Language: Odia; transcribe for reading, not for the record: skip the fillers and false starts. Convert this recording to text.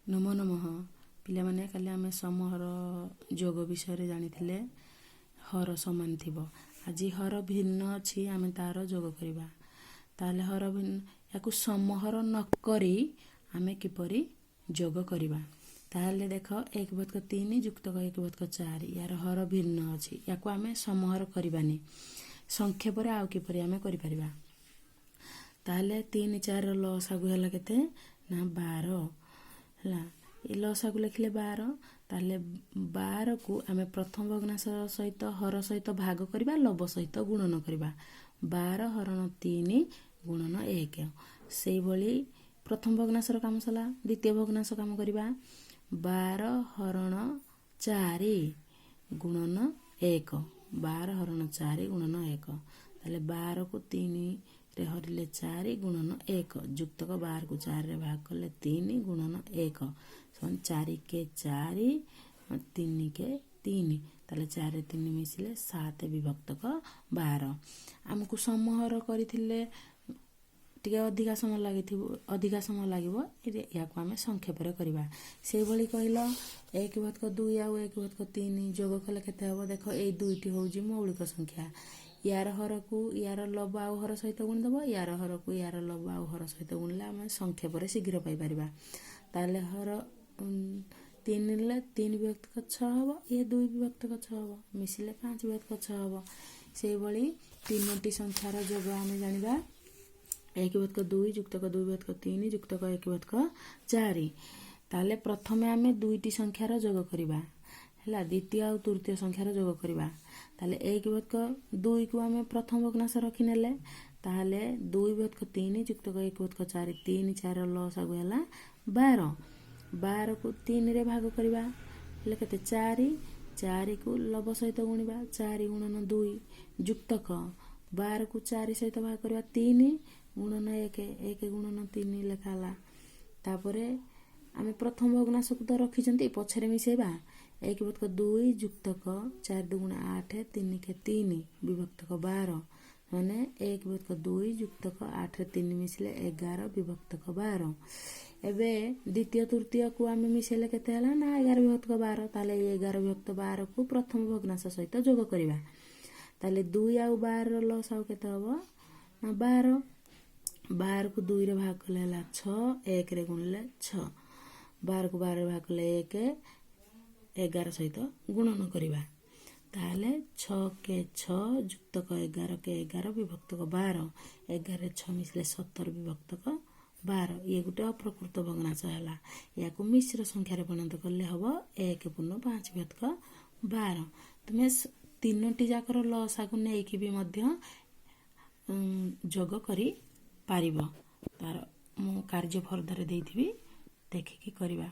ନମୋ ନମଃ। ପିଲାମାନେ କାଲି ଆମେ ସମହର ଯୋଗ ବିଷୟରେ ଜାଣିଥିଲେ। ହର ସମାନ ଥିବ। ଆଜି ହର ଭିନ୍ନ ଅଛି, ଆମେ ତାର ଯୋଗ କରିବା। ତାହେଲେ ହର ଭିନ୍ନ, ୟାକୁ ସମହର ନ କରି ଆମେ କିପରି ଯୋଗ କରିବା? ତାହେଲେ ଦେଖ, 1/3 ଯୁକ୍ତକ 1/4, ୟାର ହର ଭିନ୍ନ ଅଛି। ୟାକୁ ଆମେ ସମହର କରିବାନି। ସଂକ୍ଷେପରେ ଆଉ କିପରି ଆମେ କରିପାରିବା? ତାହେଲେ 3, 4 ଲସାଗୁ ହେଲା କେତେ? ନା 12 ହେଲା। ଏ ଲସାଗୁ ଲେଖିଲେ 12। ତାହେଲେ 12କୁ ଆମେ ପ୍ରଥମ ଭଗ୍ନାଂଶ ସହିତ ହର ସହିତ ଭାଗ କରିବା, ଲବ ସହିତ ଗୁଣନ କରିବା। 12 ହରଣ 3 ଗୁଣନ 1। ସେଇଭଳି ପ୍ରଥମ ଭଗ୍ନାଂଶର କାମ ସରିଲା। ଦ୍ୱିତୀୟ ଭଗ୍ନାଂଶ କାମ କରିବା। 12 ହରଣ 4 ଗୁଣନ 1। 12 ହରଣ 4 ଗୁଣନ 1। ତାହେଲେ 12କୁ 3ରେ ହରିଲେ 4 ଗୁଣନ 1। ଯୁକ୍ତକ 12କୁ 4ରେ ଭାଗ କଲେ 3 ଗୁଣନ 1। 4 କେ 4, 3 କେ 3। ତାହେଲେ 4ରେ 3 ମିଶିଲେ 7 ବିଭକ୍ତକ 12। ଆମକୁ ସମହର କରିଥିଲେ ଟିକେ ଅଧିକା ସମୟ ଲାଗିବ। ୟାକୁ ଆମେ ସଂକ୍ଷେପରେ କରିବା। ସେଇଭଳି କହିଲ 1/2 ଆଉ 1/3 ଯୋଗ କଲେ କେତେ ହେବ? ଦେଖ, ଏଇ ଦୁଇଟି ହେଉଛି ମୌଳିକ ସଂଖ୍ୟା। ୟାର ହରକୁ ୟାର ଲବ ଆଉ ହର ସହିତ ଗୁଣିଦେବ, ୟାର ହରକୁ ୟାର ଲବ ଆଉ ହର ସହିତ ଗୁଣିଲେ ଆମେ ସଂକ୍ଷେପରେ ଶୀଘ୍ର ପାଇପାରିବା। ତାହେଲେ ହର 3 ନେଲେ 3 ବିଭକ୍ତକ 6 ହେବ, ଇଏ 2 ବିଭକ୍ତକ 6 ହେବ, ମିଶିଲେ 5 ବିଭକ୍ତକ 6 ହେବ। ସେଇଭଳି ତିନୋଟି ସଂଖ୍ୟାର ଯୋଗ ଆମେ ଜାଣିବା। 1/2 ଯୁକ୍ତକ 2/3 ଯୁକ୍ତକ 1/4। ତାହେଲେ ପ୍ରଥମେ ଆମେ ଦୁଇଟି ସଂଖ୍ୟାର ଯୋଗ କରିବା ହେଲା, ଦ୍ୱିତୀୟ ଆଉ ତୃତୀୟ ସଂଖ୍ୟାର ଯୋଗ କରିବା। ତାହେଲେ 1/2କୁ ଆମେ ପ୍ରଥମ ଭଗ୍ନାଂଶ ରଖିନେଲେ, ତାହେଲେ 2/3 ଯୁକ୍ତକ 1/4, 3, 4 ଲସାଗୁ ହେଲା 12। 12କୁ 3ରେ ଭାଗ କରିବା, ହେଲେ କେତେ? 4। 4କୁ ଲବ ସହିତ ଗୁଣିବା, 4 ଗୁଣନ 2 ଯୁକ୍ତକ 12କୁ 4 ସହିତ ଭାଗ କରିବା, 3 ଗୁଣନ 1। 1 ଗୁଣନ 3 ଲେଖା ହେଲା। ତାପରେ ଆମେ ପ୍ରଥମ ଭଗ୍ନାଂଶକୁ ତ ରଖିଛନ୍ତି, ପଛରେ ମିଶାଇବା। 1/2 ଯୁକ୍ତକ 4 ଦୁଗୁଣ 8, 3 କେ 3 ବିଭକ୍ତକ 12। ମାନେ 1/2 ଯୁକ୍ତକ 8ରେ 3 ମିଶିଲେ 11 ବିଭକ୍ତକ 12। ଏବେ ଦ୍ୱିତୀୟ ତୃତୀୟକୁ ଆମେ ମିଶାଇଲେ କେତେ ହେଲା? ନା 11 ବିଭକ୍ତକ 12। ତାହେଲେ 11 ବିଭକ୍ତ 12କୁ ପ୍ରଥମ ଭଗ୍ନାଂଶ ସହିତ ଯୋଗ କରିବା। ତାହେଲେ 2 ଆଉ 12ର ଲସାଗୁ କେତେ ହେବ? ନା 12। 12କୁ 2ରେ ଭାଗ କଲେ ହେଲା 6, 1ରେ ଗୁଣିଲେ 6। 12କୁ 12ରେ ଭାଗ କଲେ 1, 11 ସହିତ ଗୁଣନ କରିବା। ତାହେଲେ 6 କେ 6 ଯୁକ୍ତକ 11 କେ 11 ବିଭକ୍ତକ 12। 11ରେ 6 ମିଶିଲେ 17 ବିଭକ୍ତକ 12। ଇଏ ଗୋଟେ ଅପ୍ରକୃତ ଭଗ୍ନାଂଶ ହେଲା। ଏହାକୁ ମିଶ୍ର ସଂଖ୍ୟାରେ ପରିଣତ କଲେ ହେବ 1/5 ବିଭକ୍ତକ 12। ତୁମେ ତିନୋଟି ଯାକର ଲସାଗୁ ନେଇକି ବି ମଧ୍ୟ ଯୋଗ କରିପାରିବ। ତାର ମୁଁ କାର୍ଯ୍ୟ ଫର୍ଦ୍ଦରେ ଦେଇଥିବି, ଦେଖିକି କରିବା।